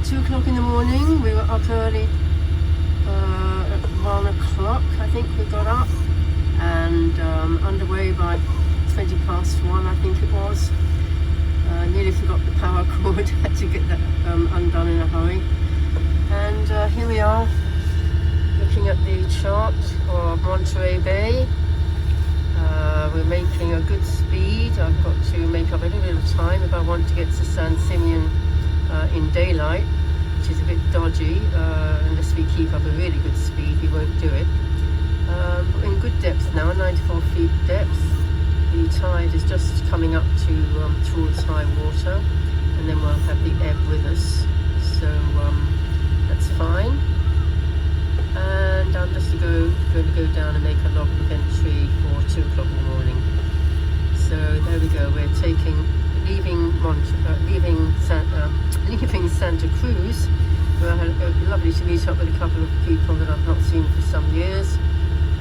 2 o'clock in the morning. We were up early, at 1 o'clock I think we got up, and underway by 20 past 1 I think it was. Nearly forgot the power cord, had to get that undone in a hurry. And here we are, looking at the chart of Monterey Bay. We're making a good speed. I've got to make up a little bit of time if I want to get to San Simeon in daylight, which is a bit dodgy. Unless we keep up a really good speed, we won't do it. We're in good depth now, 94 feet depth. The tide is just coming up towards high water, and then we'll have the ebb with us, so that's fine. And I'm just going to go down and make a logbook entry for 2 o'clock in the morning. So there we go. We're leaving Santa Cruz. Where it was lovely to meet up with a couple of people that I've not seen for some years.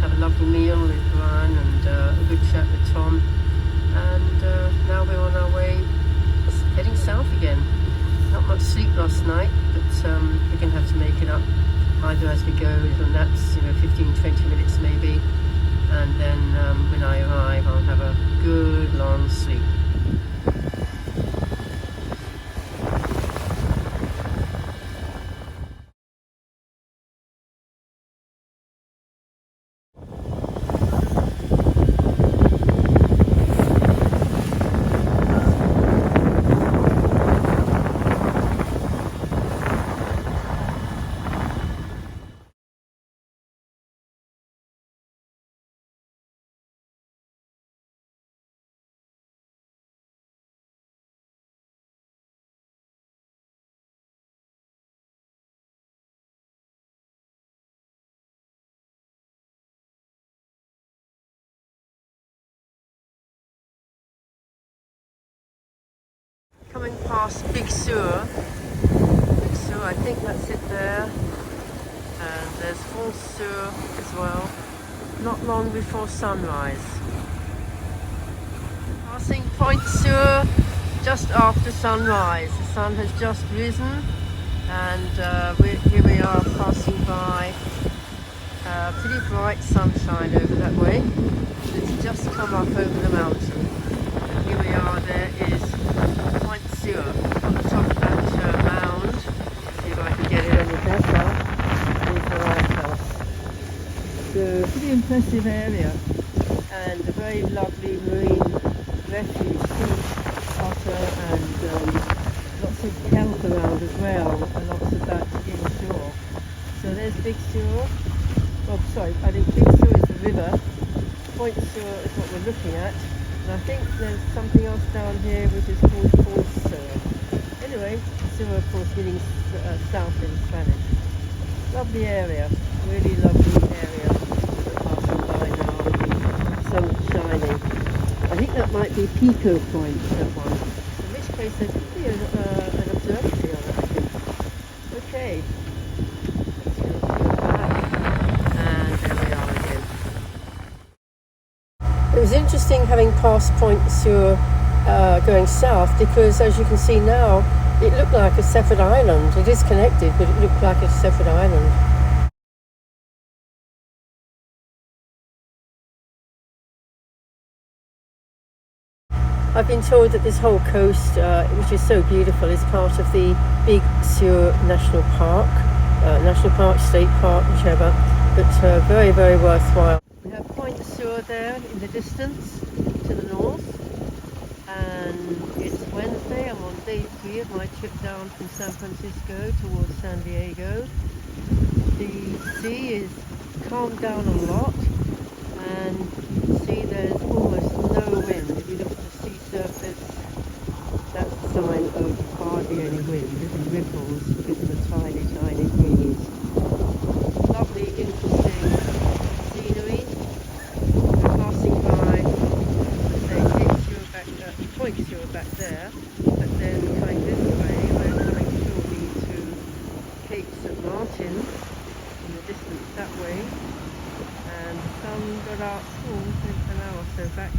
Have a lovely meal with Brian and a good chat with Tom, and now we're on our way heading south again. Not much sleep last night, but we're going to have to make it up either as we go, little naps, 15-20 minutes maybe, and then when I arrive I'll have a good long sleep. Coming past Big Sur. I think that's it there. And there's Point Sur as well. Not long before sunrise. Passing Point Sur just after sunrise. The sun has just risen, and here we are passing by pretty bright sunshine over that way. It's just come up over the mountain. And here we are, there is Point Sur on the top of that mound. See if I can get it any better. Here's the lighthouse. So, pretty impressive area, and a very lovely marine refuge, sea otter, and lots of kelp around as well, and lots of that inshore. So there's Big Sur. Oh, sorry, I think Big Sur is the river. Point Sur is what we're looking at. And I think there's something else down here which is called Point Sur. Anyway, Sur of course meaning south in Spanish. Lovely area, really lovely area. We're passing by now, the sun shining. I think that might be Pico Point, that one. In which case there could be an observatory on it, I think. Okay. It was interesting having passed Point Sur going south, because as you can see now, it looked like a separate island. It is connected, but it looked like a separate island. I've been told that this whole coast, which is so beautiful, is part of the Big Sur National Park, State Park, whichever, but very, very worthwhile. We have Point Sur there in the distance to the north, and it's Wednesday. I'm on day 3 of my trip down from San Francisco towards San Diego. The sea is calmed down a lot, and you can see there's almost no wind. If you look at the sea surface, that's a sign of hardly any wind. Little ripples because of a tiny, tiny breeze. Lovely, interesting scenery. We're passing by, Point Sur back there, but then coming this way, we're coming shortly to Cape St. Martin in the distance that way. And the sun got up an hour or so back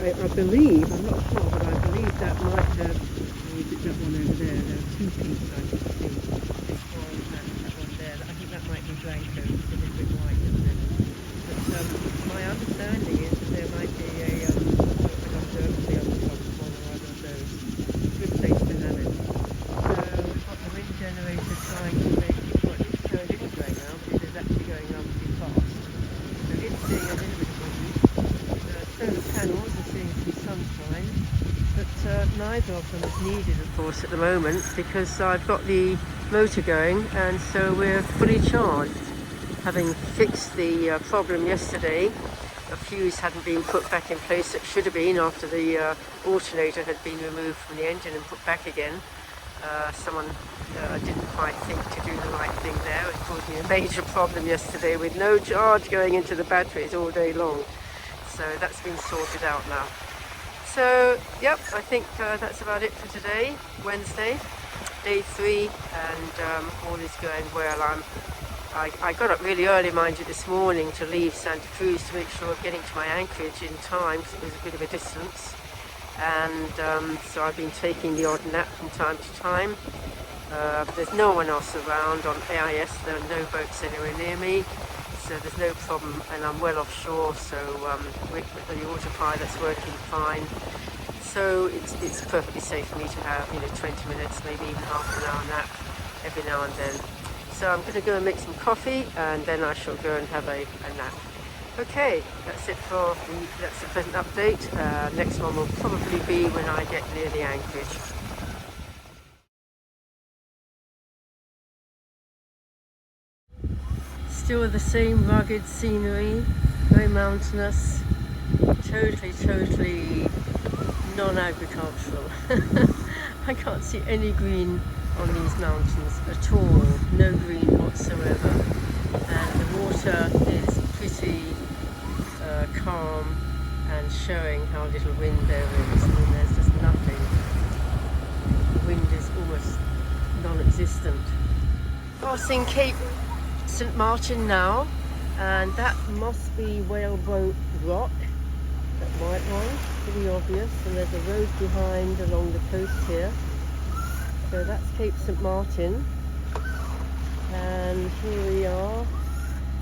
I believe, I'm not sure, but I believe that might have, or is it that one over there? There are two peaks I can see. This one and that one there. I think that might be Blanco. It's a little bit white, isn't it? But my understanding is that there might be an observatory on the top of one or other of those. Good place to have it. So we've got the wind generator trying to make, well, it's turned anyway now, but it is actually going on pretty fast. So it's seeing a little bit of wind. Solar panels are seeing some sunshine, but neither of them is needed, of course, at the moment because I've got the motor going, and so we're fully charged. Having fixed the problem yesterday, a fuse hadn't been put back in place. It should have been after the alternator had been removed from the engine and put back again. Someone didn't quite think to do the right thing there. It caused me a major problem yesterday with no charge going into the batteries all day long. So that's been sorted out now. So, yep, I think that's about it for today, Wednesday, day 3, and all is going well. I got up really early, mind you, this morning to leave Santa Cruz to make sure of getting to my anchorage in time because it was a bit of a distance. And so I've been taking the odd nap from time to time. There's no one else around on AIS, there are no boats anywhere near me. So there's no problem, and I'm well offshore, so the autopilot's working fine. So it's perfectly safe for me to have 20 minutes, maybe even half an hour nap every now and then. So I'm going to go and make some coffee, and then I shall go and have a nap. Okay, that's it for that's the present update. Next one will probably be when I get near the anchorage. Still the same rugged scenery, very mountainous, totally non-agricultural. I can't see any green on these mountains at all, no green whatsoever. And the water is pretty calm and showing how little wind there is. I mean, there's just nothing. The wind is almost non-existent. Crossing Cape St. Martin now, and that must be Whaleboat Rock, that white one, pretty obvious, and there's a road behind along the coast here. So that's Cape St. Martin, and here we are.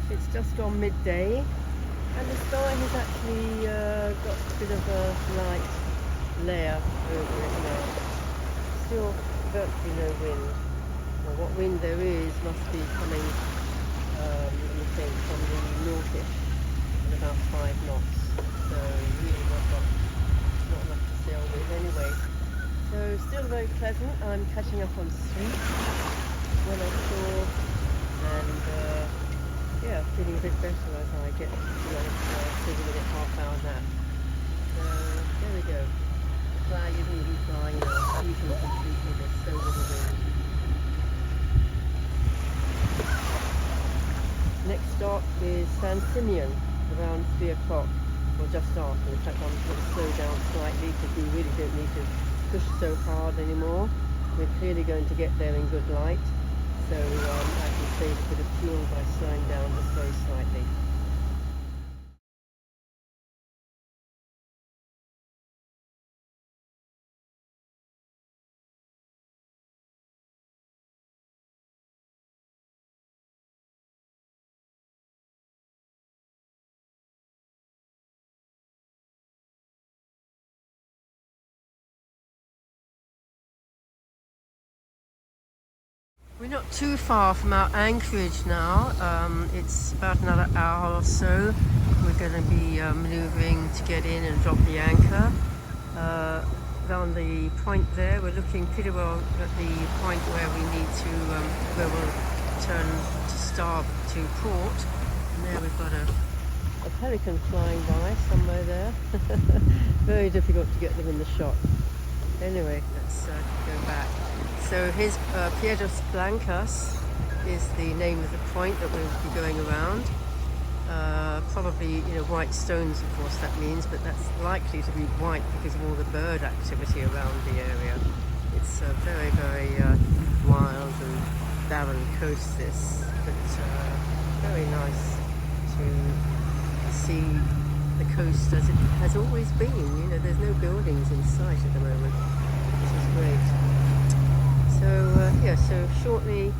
It's just gone midday, and the sky has actually got a bit of a light layer over it now. Still virtually no wind. Well, what wind there is must be coming let me think, from the northish at about 5 knots, so really not enough to sail with anyway. So still very pleasant. I'm catching up on sleep when I saw, and yeah, feeling a bit better as I get to a 30-minute, half-hour nap. So there we go. The flag isn't even flying now, even completely, there's so little wind. Next stop is San Simeon, around 3 o'clock, or just after. In fact, I'm going to slow down slightly because we really don't need to push so hard anymore. We're clearly going to get there in good light, so I can save a bit of fuel by slowing down just very slightly. We're not too far from our anchorage now. It's about another hour or so. We're going to be manoeuvring to get in and drop the anchor. Down the point there, we're looking pretty well at the point where we need to, where we'll turn to starboard to port. And there we've got a pelican flying by somewhere there. Very difficult to get them in the shot. Anyway, let's go back. So here's Piedras Blancas is the name of the point that we'll be going around. Probably, white stones, of course, that means, but that's likely to be white because of all the bird activity around the area. It's a very, very wild and barren coast, this, but very nice to see the coast as it has always been. You know, there's no buildings in sight at the moment, which is great. So yeah, so shortly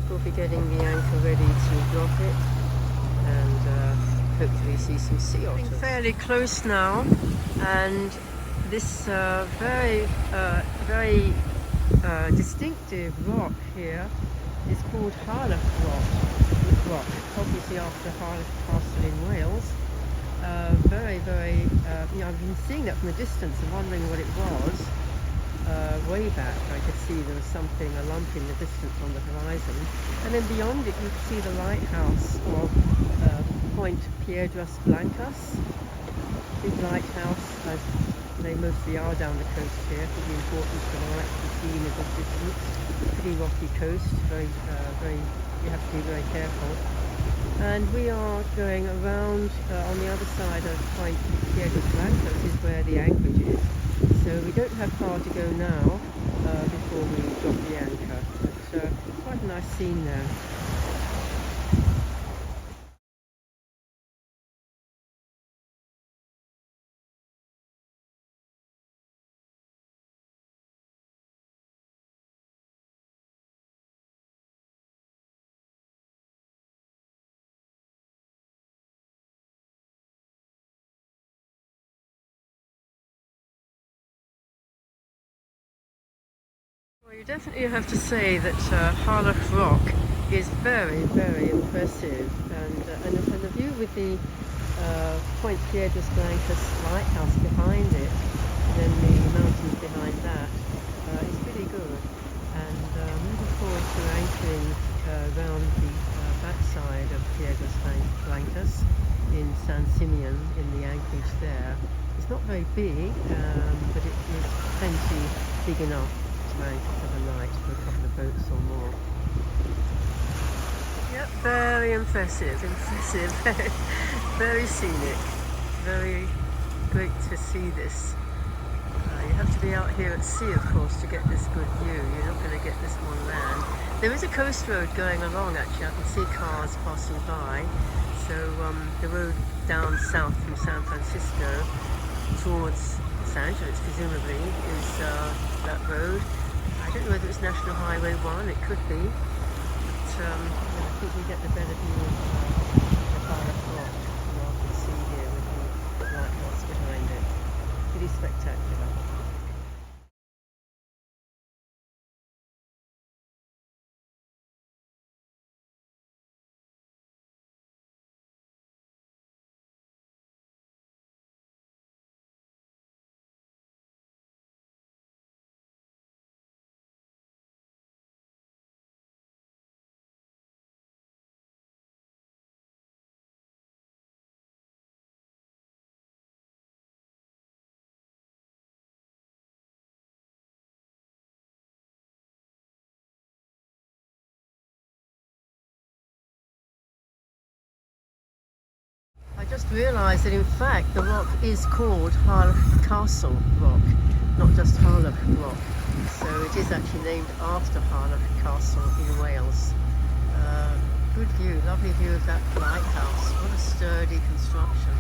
we'll be getting the anchor ready to drop it, and hopefully see some sea otters. Getting fairly close now, and this very distinctive rock here is called Harlech rock, obviously after Harlech Castle in Wales. Very, you know, I've been seeing that from a distance and wondering what it was. Way back I could see there was something, a lump in the distance on the horizon, and then beyond it you could see the lighthouse of Point Blancas, big lighthouse, as they mostly are down the coast here. Pretty important for the light to be seen at a distance. Pretty rocky coast, you have to be very careful. And we are going around on the other side of Point Blancas is where the anchorage is. So we don't have far to go now before we drop the anchor, but quite a nice scene there. Well, you definitely have to say that Harlech Rock is very, very impressive, and the view with the Point Blancas lighthouse behind it, and then the mountains behind that, is pretty good. And I'm looking forward to anchoring around the backside of Blancas in San Simeon, in the anchorage there. It's not very big, but it is plenty big enough to anchor for the night for a couple of boats or more. Yep, very impressive, very scenic, very great to see this. You have to be out here at sea, of course, to get this good view. You're not going to get this on land. There is a coast road going along, actually. I can see cars passing by. So the road down south from San Francisco towards Los Angeles, presumably, is that road. I don't know whether it's National Highway 1, it could be. But I think we get the better view of the Harlech Rock, you can see here with the lighthouse behind it. Pretty spectacular. I just realised that in fact the rock is called Harlech Castle Rock, not just Harlech Rock. So it is actually named after Harlech Castle in Wales. Good view, lovely view of that lighthouse. What a sturdy construction.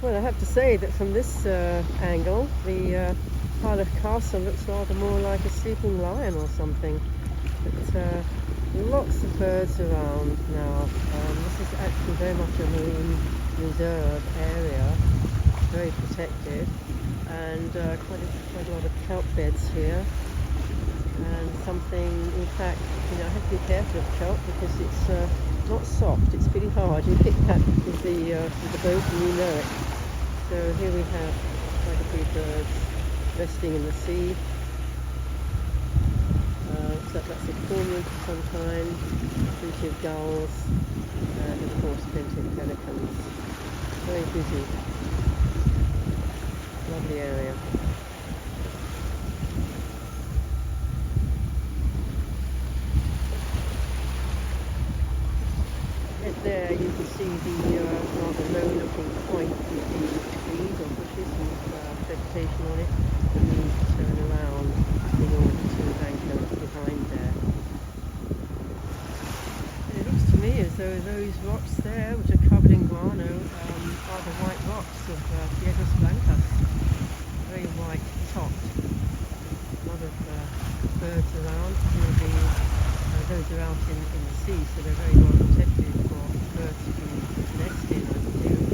Well, I have to say that from this angle, the Harlech Castle looks rather more like a sleeping lion or something. But lots of birds around now. This is actually very much a marine reserve area, very protected, and quite a lot of kelp beds here. And something, in fact, you know, I have to be careful of kelp because it's not soft, it's pretty hard. You pick that with the boat and you know it. So here we have quite a few birds resting in the sea. Looks like that's a cormorant of some kind, plenty of gulls, and of course plenty of pelicans. Very busy. Lovely area. And there you can see the rather low-looking point with the trees or bushes and vegetation on it. And we need to turn around in order to anchor behind there. those rocks there, which are covered in guano, are the white rocks of Piedras Blancas. Very white topped. A lot of birds around. Presumably those are out in the sea, so they're very well protected for birds to nest in, I presume.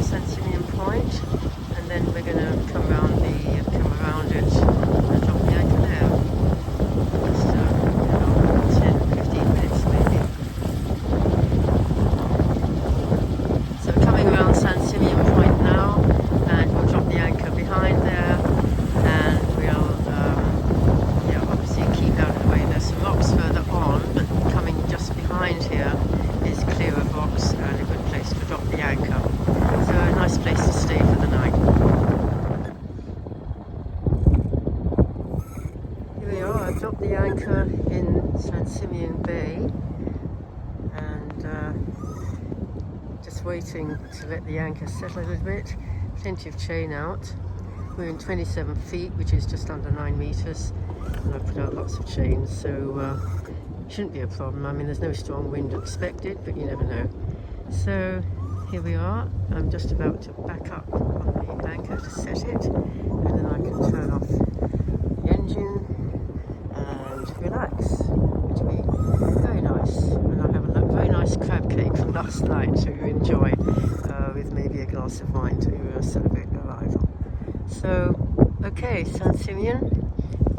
San Simeon Point, and then we're going to come around it and drop the anchor there. Just 10-15 minutes maybe. So we're coming around San Simeon Point now, and we'll drop the anchor behind there, and we'll obviously keep out of the way. There's some rocks further on, but coming just behind here is clear of rocks and a good place to drop the anchor. So a nice place to stay for the night. Here we are, I've dropped the anchor in San Simeon Bay, and just waiting to let the anchor settle a little bit. Plenty of chain out. We're in 27 feet, which is just under 9 meters, and I've put out lots of chains, so shouldn't be a problem. I mean, there's no strong wind expected, but you never know. So here we are. I'm just about to back up on the anchor to set it, and then I can turn off the engine and relax, which will be very nice. And I have a very nice crab cake from last night to enjoy with maybe a glass of wine to celebrate the arrival. So, okay, San Simeon.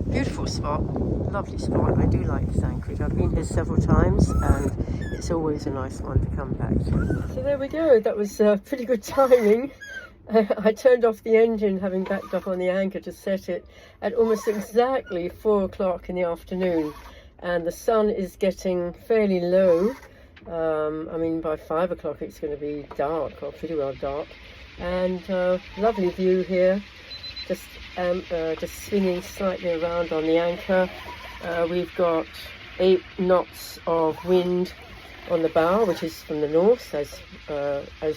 Beautiful spot, lovely spot. I do like this anchorage. I've been here several times, and it's always a nice one to come back to. So there we go. That was pretty good timing. I turned off the engine, having backed up on the anchor to set it at almost exactly 4 o'clock in the afternoon, and the sun is getting fairly low. I mean, by 5 o'clock it's going to be dark, or pretty well dark, and lovely view here. Just swinging slightly around on the anchor. We've got 8 knots of wind on the bow, which is from the north, as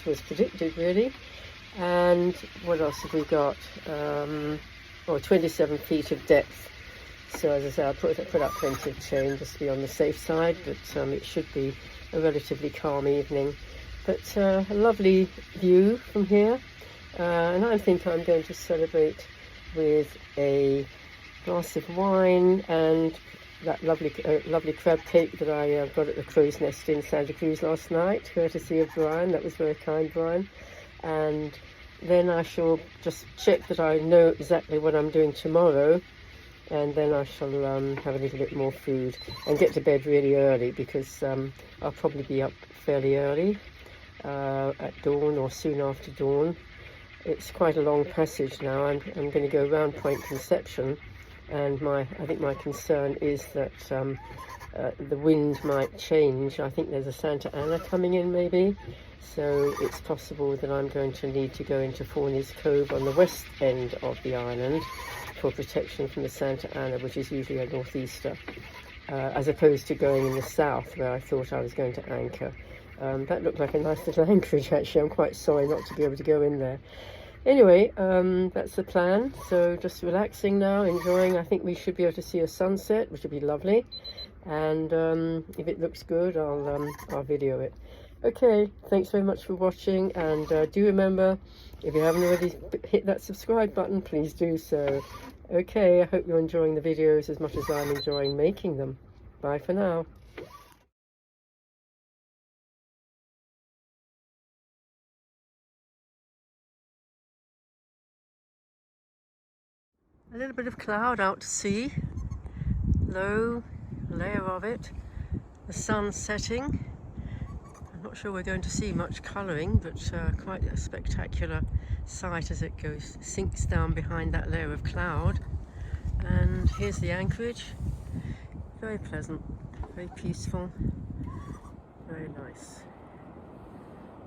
was predicted, really. And what else have we got? 27 feet of depth. So as I say, I put up plenty of chain just to be on the safe side, but it should be a relatively calm evening. But a lovely view from here. And I think I'm going to celebrate with a glass of wine and that lovely crab cake that I got at the Cruz nest in Santa Cruz last night, courtesy of Brian. That was very kind, Brian. And then I shall just check that I know exactly what I'm doing tomorrow, and then I shall have a little bit more food and get to bed really early, because I'll probably be up fairly early at dawn or soon after dawn. It's quite a long passage now. I'm going to go around Point Conception, and I think my concern is that the wind might change. I think there's a Santa Ana coming in maybe, so it's possible that I'm going to need to go into Forney's Cove on the west end of the island, for protection from the Santa Ana, which is usually a northeaster, as opposed to going in the south where I thought I was going to anchor. That looked like a nice little anchorage actually. I'm quite sorry not to be able to go in there. Anyway, that's the plan. So just relaxing now, enjoying. I think we should be able to see a sunset, which would be lovely. And if it looks good, I'll video it. Okay, thanks very much for watching, and do remember, if you haven't already hit that subscribe button, please do so. Okay, I hope you're enjoying the videos as much as I'm enjoying making them. Bye for now. A little bit of cloud out to sea, low layer of it, the sun setting. I'm not sure we're going to see much colouring, but quite a spectacular sight as it sinks down behind that layer of cloud. And here's the anchorage. Very pleasant, very peaceful, very nice,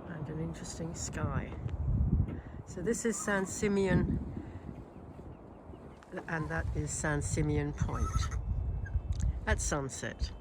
and an interesting sky. So this is San Simeon, and that is San Simeon Point at sunset.